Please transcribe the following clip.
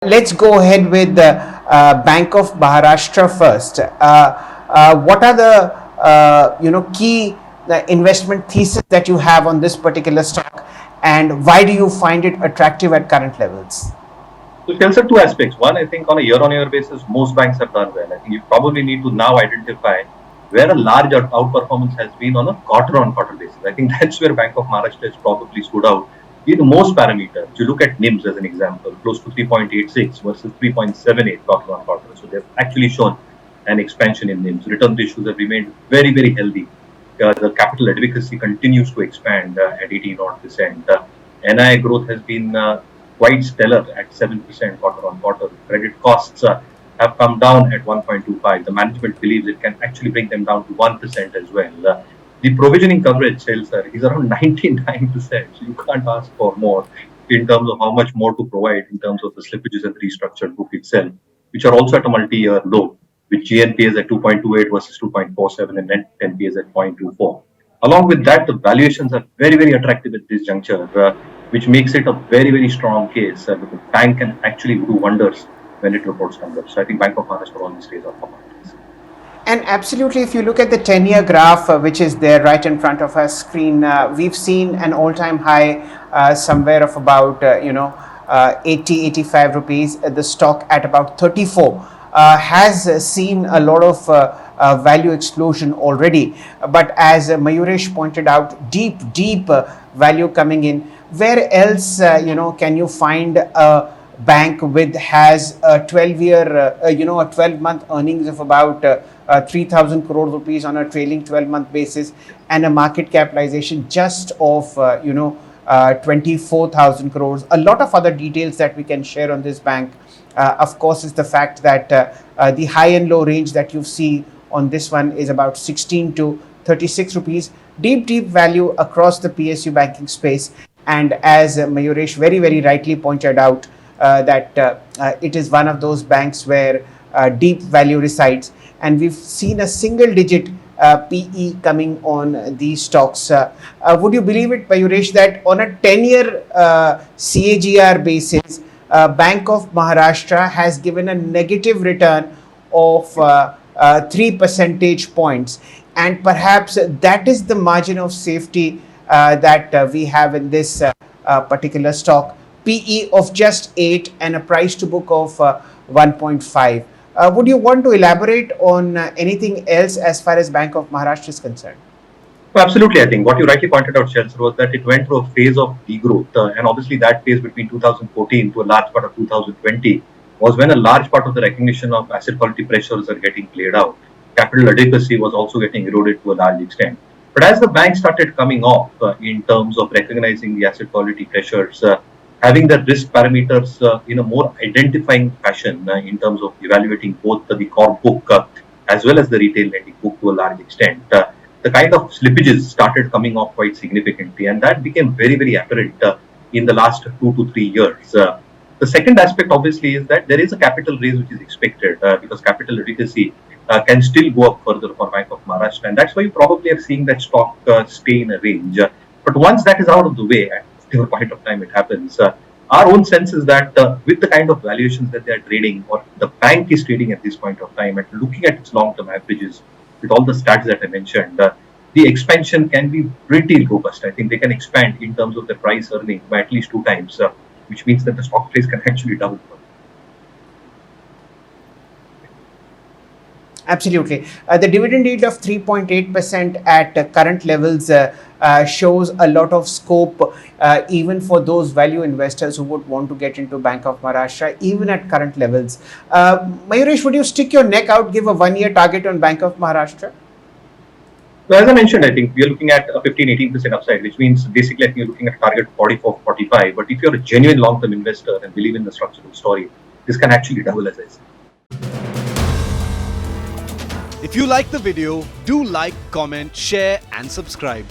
Let's go ahead with the Bank of Maharashtra first. What are the key investment thesis that you have on this particular stock, and why do you find it attractive at current levels? So it tells us two aspects. One, I think on a year-on-year basis, most banks have done well. I think you probably need to now identify where a large outperformance has been on a quarter-on-quarter basis. I think that's where Bank of Maharashtra has probably stood out in most parameters. You look at NIMS as an example, close to 3.86 versus 3.78 quarter-on-quarter. So they've actually shown an expansion in NIMS. Return ratios have remained very, very healthy. The capital adequacy continues to expand at 18%. NI growth has been quite stellar at 7% quarter-on-quarter. Credit costs have come down at 1.25. The management believes it can actually bring them down to 1% as well. The provisioning coverage sales is around 99%. So you can't ask for more in terms of how much more to provide in terms of the slippages and restructured book itself, which are also at a multi-year low, with GNPAs at 2.28 versus 2.47 and net NPAs at 0.24. Along with that, the valuations are very, very attractive at this juncture, which makes it a very, very strong case. The bank can actually do wonders when it reports numbers. So I think Bank of Maharashtra always stays up for markets. And absolutely, if you look at the 10-year graph, which is there right in front of our screen, we've seen an all-time high somewhere of about 80, 85 rupees. The stock at about 34 has seen a lot of value explosion already. But as Mayuresh pointed out, deep value coming in. Where else can you find a bank with has a 12-year a 12-month earnings of about 3,000 crore rupees on a trailing 12-month basis, and a market capitalization just of 24,000 crores. A lot of other details that we can share on this bank, of course, is the fact that the high and low range that you see on this one is about 16 to 36 rupees. Deep value across the PSU banking space. And as Mayuresh very rightly pointed out, that it is one of those banks where deep value resides, and we've seen a single digit PE coming on these stocks. Would you believe it, Mayuresh, that on a 10-year CAGR basis, Bank of Maharashtra has given a negative return of 3 percentage points, and perhaps that is the margin of safety that we have in this particular stock. PE of just 8 and a price to book of 1.5. Would you want to elaborate on anything else as far as Bank of Maharashtra is concerned? Absolutely. I think what you rightly pointed out, Chelsea, was that it went through a phase of degrowth. And obviously that phase between 2014 to a large part of 2020 was when a large part of the recognition of asset quality pressures are getting played out. Capital adequacy was also getting eroded to a large extent. But as the bank started coming off in terms of recognizing the asset quality pressures, having the risk parameters in a more identifying fashion in terms of evaluating both the core book as well as the retail lending book to a large extent, the kind of slippages started coming off quite significantly, and that became very apparent in the last 2 to 3 years. The second aspect obviously is that there is a capital raise which is expected because capital adequacy can still go up further for Bank of Maharashtra, and that's why you probably are seeing that stock stay in a range. But once that is out of the way, at a point of time it happens, our own sense is that with the kind of valuations that they are trading, or the bank is trading at this point of time, and looking at its long-term averages, with all the stats that I mentioned, the expansion can be pretty robust. I think they can expand in terms of the price earning by at least 2 times, which means that the stock price can actually double. Absolutely. The dividend yield of 3.8% at current levels shows a lot of scope even for those value investors who would want to get into Bank of Maharashtra, even at current levels. Mayuresh, would you stick your neck out, give a 1-year target on Bank of Maharashtra? So as I mentioned, I think we are looking at a 15-18% upside, which means basically I think you're looking at a target 44-45. But if you're a genuine long-term investor and believe in the structural story, this can actually double, as I said. If you like the video, do like, comment, share and subscribe.